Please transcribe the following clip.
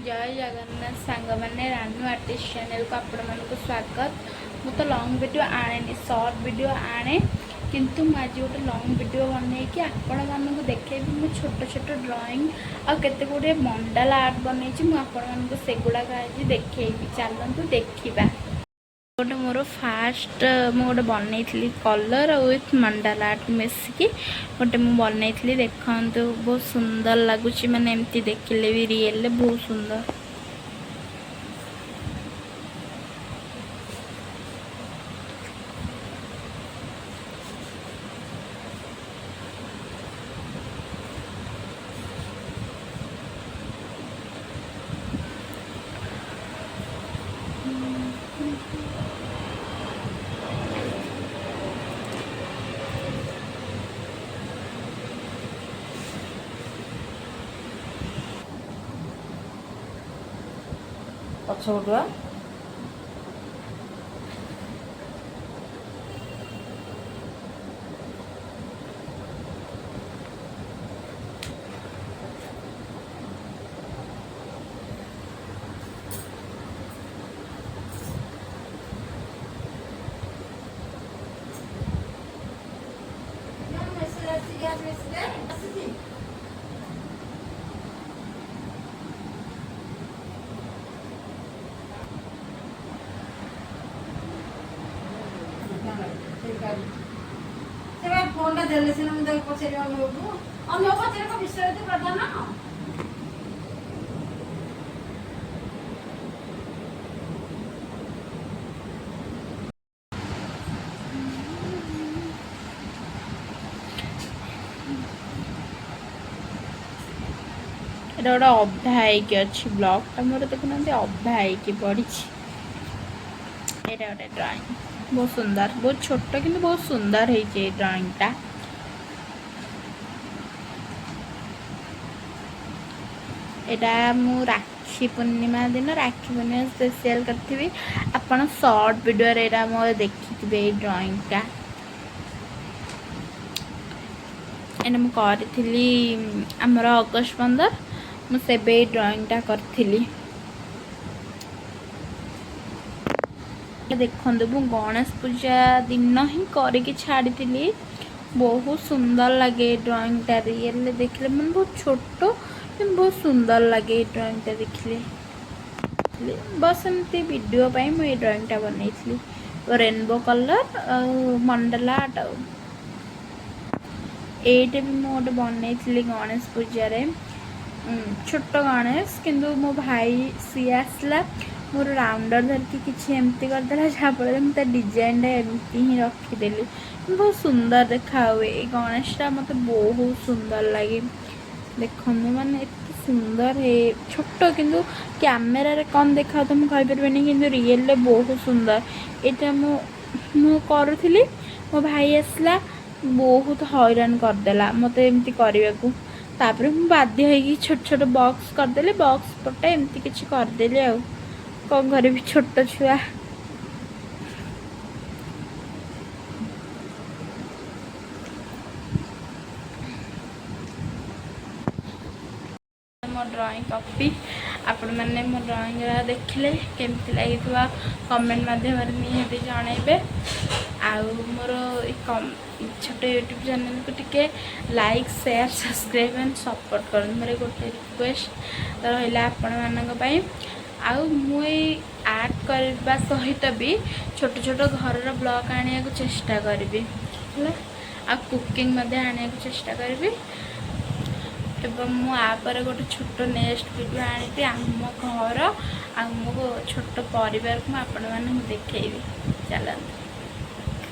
जय जगन्नाथ सांग मैंने रानू आर्टिस्ट चैनल को आपण मानक स्वागत। मु तो लॉन्ग वीडियो आने शॉर्ट वीडियो आने किंतु मुझे गोटे लॉन्ग वीडियो बनई कि आपण मानक देखेबी मु छोट छोट ड्राइंग आ केते गुडे मंडाला आर्ट बनई छी मु आपण मानक सेगुडा आज देखेबी चलतु देखिबा। गोटे मोर फास्ट गोटे बनई कलर विथ मंडाला आर्ट मिसिकी गोटे मुझे बनई देखु बहुत सुंदर लगुच माने एमती देखिले भी रियल बहुत सुंदर। पछुआ फोन देले सिना मुझे पचारे अन्य पचारे विषय प्रधान गोटे अभा अच्छी ब्लॉग मोर देखुना अभा पड़ी गोटे ड्राइंग बहुत सुंदर बहुत छोट कि बहुत सुंदर है ड्राइंगटा। यहाँ मु राखी पूर्णिमा दिन राखी पूर्णिमा स्पेशल करी आपन शॉर्ट वीडियो यहाँ मोर देखिथे ड्राइंगटा एने मु करी आमर अगस्ट 15 मुझे ड्राइंगटा करी देखु मु गणेश पूजा दिन ही करके छाड़ी बहुत सुंदर लगे ड्राइंगटा रियल देखले मन बहुत छोट बहुत सुंदर लगे ड्राइंगटा देखले बस एमती वीडियो पाई मुझे ड्राइंगटा बनई रेनबो कलर मंडला आर्ट एटे भी मुझे बनई गणेश पूजार छोट गणेश किंतु मो भाई सी आसला मोर राउंडर धरती किसी एमती करदेला जहाँफल मुझे डिजाइन एमती ही रखीदेली बहुत सुंदर देखा हुए गणेशटा मत बहुत सुंदर लगे देखो माने एत सुंदर है छोट किंतु कैमेरा रे कौन देखा तो मुझे कहीपरि कि रियल बहुत सुंदर यहाँ मु करुली मो भाई आसला बहुत हैरान करदेला मत एमती करने को तापर मु बाध्य होगी छोट छोट बॉक्स करदेली बॉक्स पटे एमती किसी करदेली आ कौन घर भी छोट छुआ मो ड्राइंग कॉपी आपण मैंने मो ड्राइंग देखिले केमती लगी कमेंट माध्यम निहती जनइबे आउ मोर छोटे यूट्यूब चैनल को टिके like share subscribe and support कर मेरे गोटे रिक्वेस्ट रहा आपण मानी आउ मुई आर्ट करने सहित भी छोट छोट घर ब्लॉग आने को चेष्टा करी आ कुकिंग आने को चेष्टा करी एवं मुझे गोटे छोट नेक्स्ट वीडियो आनी आम घर आ मो छोट परिवार को आपण मानक देखी चलते।